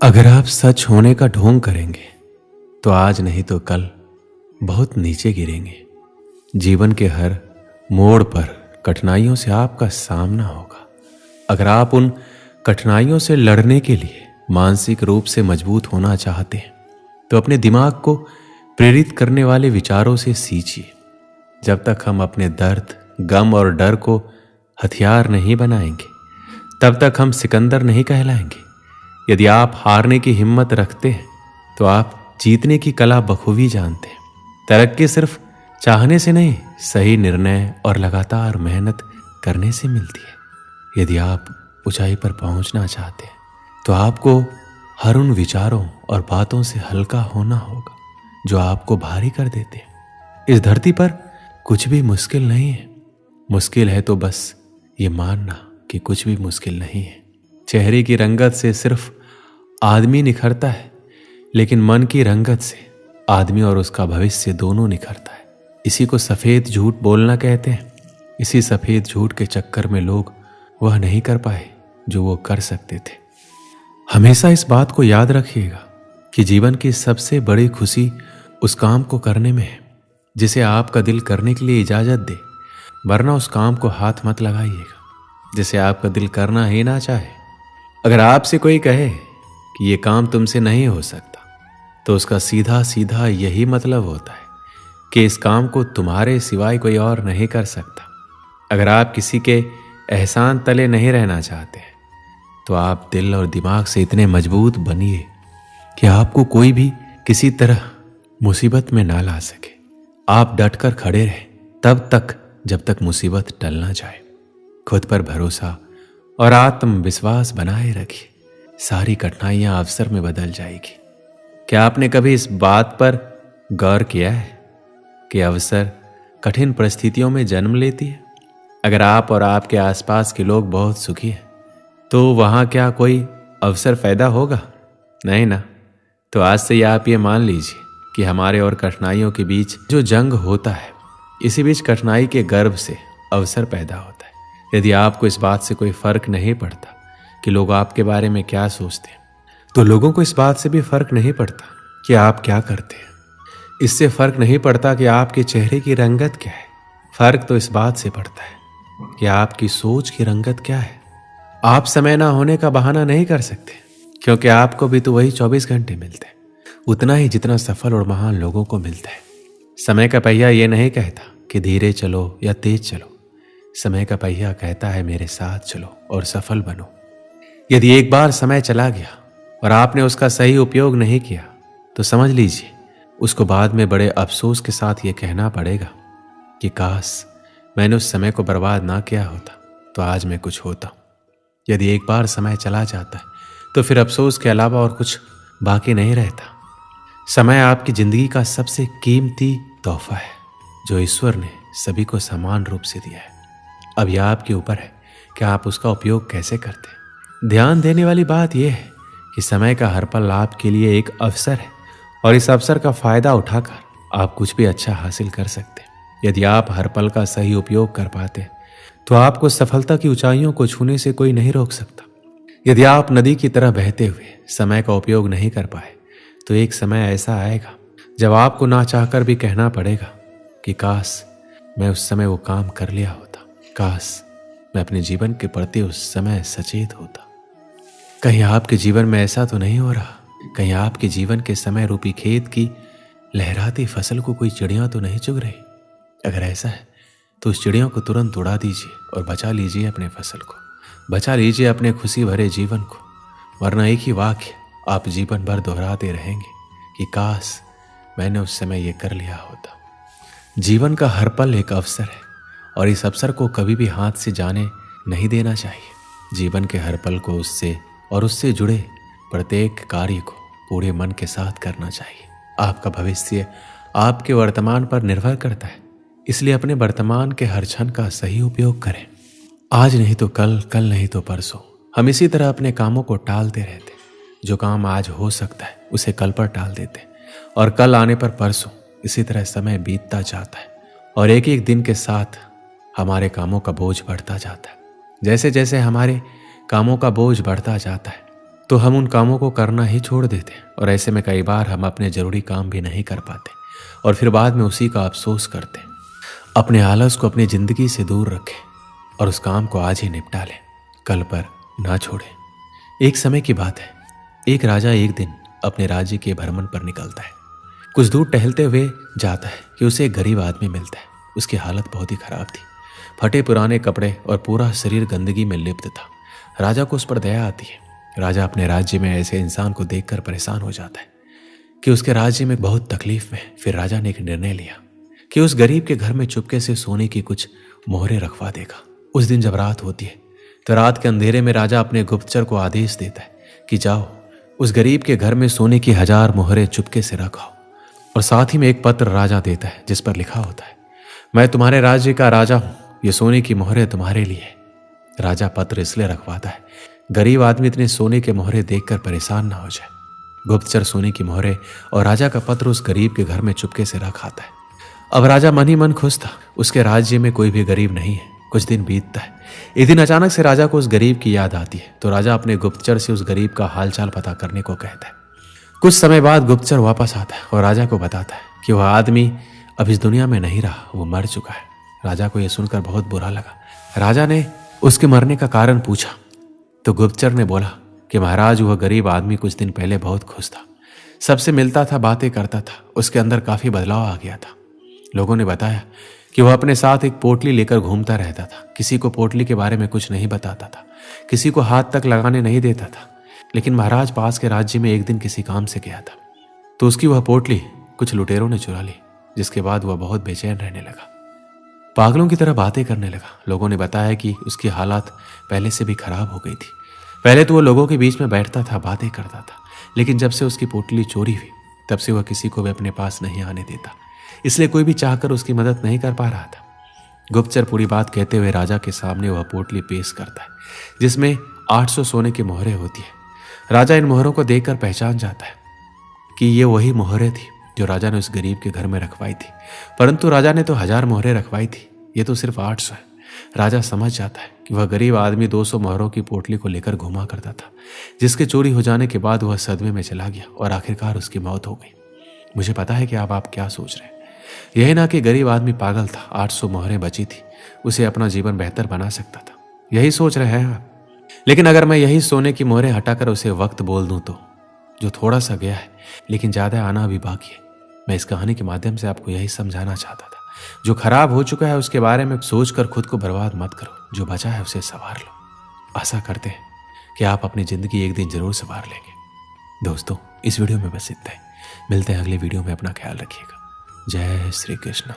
अगर आप सच होने का ढोंग करेंगे तो आज नहीं तो कल बहुत नीचे गिरेंगे। जीवन के हर मोड़ पर कठिनाइयों से आपका सामना होगा। अगर आप उन कठिनाइयों से लड़ने के लिए मानसिक रूप से मजबूत होना चाहते हैं तो अपने दिमाग को प्रेरित करने वाले विचारों से सींचिए। जब तक हम अपने दर्द, गम और डर को हथियार नहीं बनाएंगे तब तक हम सिकंदर नहीं कहलाएंगे। यदि आप हारने की हिम्मत रखते हैं तो आप जीतने की कला बखूबी जानते हैं। तरक्की सिर्फ चाहने से नहीं, सही निर्णय और लगातार मेहनत करने से मिलती है। यदि आप ऊंचाई पर पहुंचना चाहते हैं तो आपको हर उन विचारों और बातों से हल्का होना होगा जो आपको भारी कर देते हैं। इस धरती पर कुछ भी मुश्किल नहीं है। मुश्किल है तो बस ये मानना कि कुछ भी मुश्किल नहीं है। चेहरे की रंगत से सिर्फ आदमी निखरता है, लेकिन मन की रंगत से आदमी और उसका भविष्य दोनों निखरता है। इसी को सफेद झूठ बोलना कहते हैं। इसी सफेद झूठ के चक्कर में लोग वह नहीं कर पाए जो वो कर सकते थे। हमेशा इस बात को याद रखिएगा कि जीवन की सबसे बड़ी खुशी उस काम को करने में है जिसे आपका दिल करने के लिए इजाजत दे, वरना उस काम को हाथ मत लगाइएगा जिसे आपका दिल करना ही ना चाहे। अगर आपसे कोई कहे कि ये काम तुमसे नहीं हो सकता तो उसका सीधा सीधा यही मतलब होता है कि इस काम को तुम्हारे सिवाय कोई और नहीं कर सकता। अगर आप किसी के एहसान तले नहीं रहना चाहते तो आप दिल और दिमाग से इतने मजबूत बनिए कि आपको कोई भी किसी तरह मुसीबत में ना ला सके। आप डटकर खड़े रहें तब तक जब तक मुसीबत टल ना जाए। खुद पर भरोसा और आत्मविश्वास बनाए रखिए। सारी कठिनाइयां अवसर में बदल जाएगी। क्या आपने कभी इस बात पर गौर किया है कि अवसर कठिन परिस्थितियों में जन्म लेती है? अगर आप और आपके आसपास के लोग बहुत सुखी हैं तो वहां क्या कोई अवसर पैदा होगा? नहीं ना। तो आज से आप ये मान लीजिए कि हमारे और कठिनाइयों के बीच जो जंग होता है, इसी बीच कठिनाई के गर्भ से अवसर पैदा होता है। यदि आपको इस बात से कोई फर्क नहीं पड़ता कि लोग आपके बारे में क्या सोचते हैं, तो लोगों को इस बात से भी फर्क नहीं पड़ता कि आप क्या करते हैं। इससे फर्क नहीं पड़ता कि आपके चेहरे की रंगत क्या है। फर्क तो इस बात से पड़ता है कि आपकी सोच की रंगत क्या है। आप समय ना होने का बहाना नहीं कर सकते, क्योंकि आपको भी तो वही 24 घंटे मिलते हैं, उतना ही जितना सफल और महान लोगों को मिलता है। समय का पहिया ये नहीं कहता कि धीरे चलो या तेज चलो। समय का पहिया कहता है मेरे साथ चलो और सफल बनो। यदि एक बार समय चला गया और आपने उसका सही उपयोग नहीं किया तो समझ लीजिए उसको बाद में बड़े अफसोस के साथ ये कहना पड़ेगा कि काश मैंने उस समय को बर्बाद ना किया होता तो आज मैं कुछ होता। यदि एक बार समय चला जाता है तो फिर अफसोस के अलावा और कुछ बाकी नहीं रहता। समय आपकी जिंदगी का सबसे कीमती तोहफा है जो ईश्वर ने सभी को समान रूप से दिया है। अब यह आपके ऊपर है कि आप उसका उपयोग कैसे करते हैं। ध्यान देने वाली बात यह है कि समय का हर पल आपके लिए एक अवसर है और इस अवसर का फायदा उठाकर आप कुछ भी अच्छा हासिल कर सकते हैं। यदि आप हर पल का सही उपयोग कर पाते हैं तो आपको सफलता की ऊंचाइयों को छूने से कोई नहीं रोक सकता। यदि आप नदी की तरह बहते हुए समय का उपयोग नहीं कर पाए तो एक समय ऐसा आएगा जब आपको ना चाहकर भी कहना पड़ेगा कि काश मैं उस समय वो काम कर लिया होता, काश मैं अपने जीवन के प्रति उस समय सचेत होता। कहीं आपके जीवन में ऐसा तो नहीं हो रहा? कहीं आपके जीवन के समय रूपी खेत की लहराती फसल को कोई चिड़िया तो नहीं चुग रही? अगर ऐसा है तो उस चिड़ियों को तुरंत उड़ा दीजिए और बचा लीजिए अपने फसल को, बचा लीजिए अपने खुशी भरे जीवन को, वरना एक ही वाक्य आप जीवन भर दोहराते रहेंगे कि काश मैंने उस समय ये कर लिया होता। जीवन का हर पल एक अवसर है और इस अवसर को कभी भी हाथ से जाने नहीं देना चाहिए। जीवन के हर पल को उससे जुड़े प्रत्येक कार्य को पूरे मन के साथ करना चाहिए। आपका भविष्य आपके वर्तमान पर निर्भर करता है, इसलिए अपने वर्तमान के हर क्षण का सही उपयोग करें। आज नहीं तो कल, कल नहीं तो परसों। हम इसी तरह अपने कामों को टालते रहते। जो काम आज हो सकता है उसे कल पर टाल देते और कल आने पर परसों। इसी तरह समय बीतता जाता है और एक एक दिन के साथ हमारे कामों का बोझ बढ़ता जाता है। जैसे जैसे हमारे कामों का बोझ बढ़ता जाता है तो हम उन कामों को करना ही छोड़ देते और ऐसे में कई बार हम अपने जरूरी काम भी नहीं कर पाते और फिर बाद में उसी का अफसोस करते। अपने आलस को अपनी जिंदगी से दूर रखें और उस काम को आज ही निपटा लें, कल पर ना छोड़ें। एक समय की बात है, एक राजा एक दिन अपने राज्य के भ्रमण पर निकलता है। कुछ दूर टहलते हुए जाता है कि उसे एक गरीब आदमी मिलता है। उसकी हालत बहुत ही खराब थी, फटे पुराने कपड़े और पूरा शरीर गंदगी में लिप्त था। राजा को उस पर दया आती है। राजा अपने राज्य में ऐसे इंसान को देखकर परेशान हो जाता है कि उसके राज्य में बहुत तकलीफ में। फिर राजा ने एक निर्णय लिया कि उस गरीब के घर में चुपके से सोने की कुछ मोहरें रखवा देगा। उस दिन जब रात होती है तो रात के अंधेरे में राजा अपने गुप्तचर को आदेश देता है कि जाओ उस गरीब के घर में सोने की 1000 मोहरें चुपके से रखाओ। और साथ ही में एक पत्र राजा देता है जिस पर लिखा होता है, मैं तुम्हारे राज्य का राजा हूं, ये सोने की मोहरें तुम्हारे लिए। राजा पत्र इसलिए रखवाता है गरीब आदमी इतने सोने के मोहरें देखकर परेशान ना हो जाए। गुप्तचर सोने की मोहरें और राजा का पत्र उस गरीब के घर में चुपके से रख आता है। अब राजा मन ही मन खुश था, उसके राज्य में कोई भी गरीब नहीं है। कुछ दिन बीतता है। एक दिन अचानक से राजा को उस गरीब की याद आती है तो राजा अपने गुप्तचर से उस गरीब का हालचाल पता करने को कहता है। कुछ समय बाद गुप्तचर वापस आता है और राजा को बताता है कि वह आदमी अब इस दुनिया में नहीं रहा, वो मर चुका है। राजा को यह सुनकर बहुत बुरा लगा। राजा ने उसके मरने का कारण पूछा तो गुप्तचर ने बोला कि महाराज वह गरीब आदमी कुछ दिन पहले बहुत खुश था, सबसे मिलता था, बातें करता था, उसके अंदर काफी बदलाव आ गया था। लोगों ने बताया कि वह अपने साथ एक पोटली लेकर घूमता रहता था, किसी को पोटली के बारे में कुछ नहीं बताता था, किसी को हाथ तक लगाने नहीं देता था। लेकिन महाराज पास के राज्य में एक दिन किसी काम से गया था तो उसकी वह पोटली कुछ लुटेरों ने चुरा ली, जिसके बाद वह बहुत बेचैन रहने लगा, पागलों की तरह बातें करने लगा। लोगों ने बताया कि उसकी हालत पहले से भी खराब हो गई थी। पहले तो वह लोगों के बीच में बैठता था, बातें करता था, लेकिन जब से उसकी पोटली चोरी हुई तब से वह किसी को भी अपने पास नहीं आने देता, इसलिए कोई भी चाहकर उसकी मदद नहीं कर पा रहा था। गुप्तचर पूरी बात कहते हुए राजा के सामने वह पोटली पेश करता है जिसमें 800 सोने की मोहरें होती है। राजा इन मोहरों को देखकर पहचान जाता है कि ये वही मोहरें थी जो राजा ने उस गरीब के घर में रखवाई थी, परंतु राजा ने तो 1000 मोहरें रखवाई थी, ये तो सिर्फ 800 है। राजा समझ जाता है कि वह गरीब आदमी 200 मोहरों की पोटली को लेकर घुमा करता था, जिसके चोरी हो जाने के बाद वह सदमे में चला गया और आखिरकार उसकी मौत हो गई। मुझे पता है कि आप क्या सोच रहे हैं। यही ना कि गरीब आदमी पागल था, 800 मोहरें बची थी, उसे अपना जीवन बेहतर बना सकता था, यही सोच रहे हैं आप। लेकिन अगर मैं यही सोने की मोहरें हटाकर उसे वक्त बोल दूं तो जो थोड़ा सा गया है लेकिन ज्यादा आना अभी बाकी है। मैं इस कहानी के माध्यम से आपको यही समझाना चाहता था, जो खराब हो चुका है उसके बारे में सोचकर खुद को बर्बाद मत करो, जो बचा है उसे संवार लो। आशा करते हैं कि आप अपनी जिंदगी एक दिन जरूर संवार लेंगे। दोस्तों, इस वीडियो में बस इतना ही। मिलते हैं अगले वीडियो में, अपना ख्याल रखिएगा। जय श्री कृष्ण।